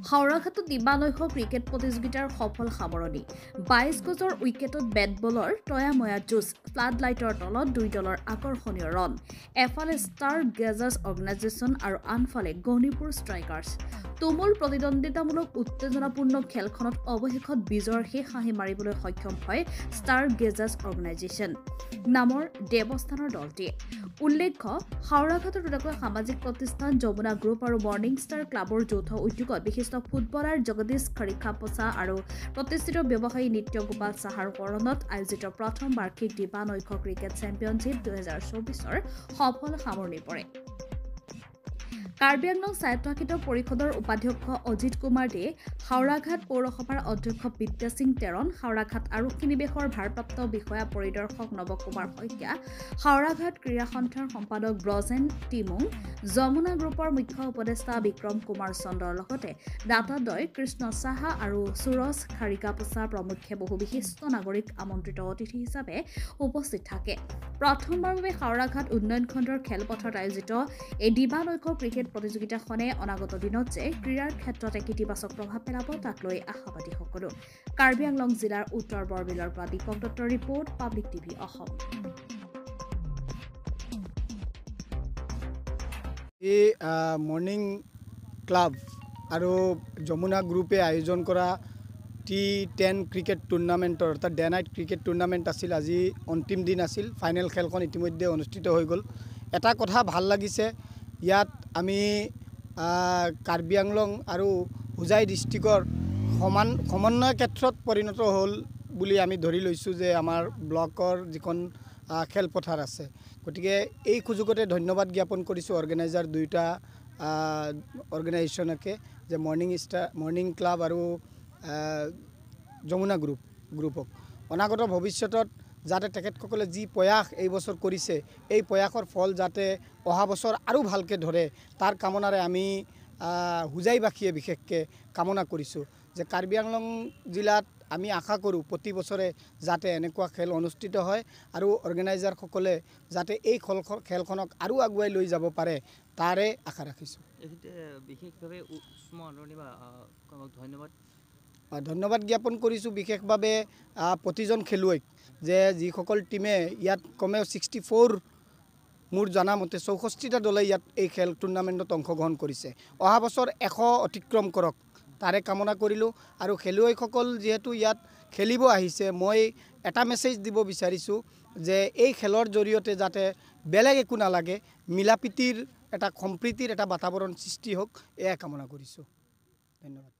হাওৰাঘাটত দিবানৈশ cricket প্ৰতিযোগিতাৰ সফল সামৰণি 22 গজৰ উইকেটত বেট বলৰ তয়াময়া যুঁজ ফ্লাড লাইটৰ তলত দুই দলৰ আকৰ্ষণীয় ৰন এফালে ষ্টাৰ গেজাৰ্ছ অৰ্গেনাইজেশ্যন আৰু আনফালে গণিপুৰ ষ্ট্ৰাইকাৰ্ছ তুমুল প্ৰতিদ্বন্দ্বিতামূলক উত্তেজনাপূৰ্ণ খেলখনত অৱশেষত বিজয়ৰ শেষ হাঁহি মাৰিবলৈ সক্ষম হয় ষ্টাৰ গেজাৰ্ছ অৰ্গেনাইজেশ্যন নামৰ দেৱস্থানৰ দলটিয়ে উল্লেখ্য হাওৰাঘাটৰ দুটাকৈ সামাজিক প্ৰতিষ্ঠান যমুনা গ্ৰুপ আৰু মৰ্নিং ষ্টাৰ ক্লাবৰ যৌথ উদ্যোগত বিশিষ্ট ফুটবলাৰ জগদীশ খৰিকাপচা আৰু প্ৰতিষ্ঠিত ব্যৱসায়ী নিত্য গোপাল চাহাৰ কৰণত আয়োজিত প্ৰথম বাৰ্ষিক দিবানৈশ ক্ৰিকেট চেম্পিয়নশ্বিপ 2024ৰ সফল সামৰণি পৰে কাৰ্বি আংলং স্বায়ত্তশাসিত পৰিষদৰ উপাধ্যক্ষ অজিত কুমাৰ দে হাওৰাঘাট পৌৰসভাৰ অধ্যক্ষ বিদ্যা সিং তেৰণ হাওৰাঘাট আৰক্ষী নিৱেশৰ ভাৰপ্ৰাপ্ত বিষয়া পৰিদৰ্শক নৱকুমাৰ শইকীয়া হাওৰাঘাট ক্ৰীড়া সন্থাৰ সম্পাদক ব্ৰজেন টিমুং যমুনা গ্ৰুপৰ মুখ্য উপদেষ্টা বিক্ৰম কুমাৰ চন্দ্ৰৰ লগতে দাতাদয় কৃষ্ণ সাহা আৰু সুৰজ খাৰিকাপচা প্ৰমুখ্যে বহু বিশিষ্ট নাগৰিক আমন্ত্ৰিত অতিথি হিচাপে উপস্থিত থাকে প্ৰথমবাৰৰ বাবে হাওৰাঘাট উন্নয়ন খণ্ডৰ খেলপথাৰত আয়োজিত এই দিবানৈশ ক্ৰিকেট প্ৰতিযোগিতাখনে অনাগত দিনত যে ক্ৰীড়াৰ ক্ষেত্ৰত এক ইতিবাচক প্ৰভাৱ পেলাব তাক লৈ আশাবাদী সকলো কাৰ্বি আংলং জিলাৰ উত্তৰ বৰবিলৰ পৰা দীপক দত্তৰ ৰিপৰ্ট পাব্লিক টিভি অসম এই মৰ্নিং ক্লাব আৰু যমুনা গ্ৰুপে আয়োজন কৰা T10 ক্ৰিকেট টুৰ্ণামেণ্টৰ অৰ্থাৎ ডে নাইট ক্ৰিকেট টুৰ্ণামেণ্ট আছিল আজি অন্তিম দিন আছিল ফাইনেল খেলখন ইতিমধ্যে অনুষ্ঠিত হৈ গ'ল এটা কথা ভাল লাগিছে ইয়াত আমি কাৰ্বি আংলং আৰু হোজাই ডিষ্ট্ৰিক্টৰ সমন্বয় ক্ষেত্ৰত পৰিণত হ'ল বুলি আমি ধৰি লৈছোঁ যে আমাৰ ব্লকৰ যিখন খেলপথাৰ আছে গতিকে এই সুযোগতে ধন্যবাদ জ্ঞাপন কৰিছোঁ অৰ্গেনাইজাৰ দুইটা অৰ্গেনাইজেশ্যনকে যে মৰ্নিং ক্লাব আৰু যমুনা গ্ৰুপক অনাগত ভৱিষ্যতত যাতে তেখেতসকলে যি প্ৰয়াস এই বছৰ কৰিছে এই প্ৰয়াসৰ ফল যাতে অহা বছৰ আৰু ভালকৈ ধৰে তাৰ কামনাৰে আমি হোজাইবাসীয়ে বিশেষকৈ কামনা কৰিছোঁ যে কাৰ্বি আংলং জিলাত আমি আশা কৰোঁ প্ৰতি বছৰে যাতে এনেকুৱা খেল অনুষ্ঠিত হয় আৰু অৰ্গেনাইজাৰসকলে যাতে এই খেলখনক আৰু আগুৱাই লৈ যাব পাৰে তাৰে আশা ৰাখিছোঁ বিশেষভাৱে ধন্যবাদ জ্ঞাপন কৰিছোঁ বিশেষভাৱে প্ৰতিজন খেলুৱৈক যে যিসকল টিমে ইয়াত কমেও 64 মোৰ জনামতে 64টা দলে ইয়াত এই খেল টুৰ্ণামেণ্টত অংশগ্ৰহণ কৰিছে অহা বছৰ 100 অতিক্ৰম কৰক তাৰে কামনা কৰিলোঁ আৰু খেলুৱৈসকল যিহেতু ইয়াত খেলিব আহিছে মই এটা মেছেজ দিব বিচাৰিছোঁ যে এই খেলৰ জৰিয়তে যাতে বেলেগ একো নালাগে মিলাপ্ৰীতিৰ এটা সম্প্ৰীতিৰ এটা বাতাবৰণ সৃষ্টি হওক এয়া কামনা কৰিছোঁ ধন্যবাদ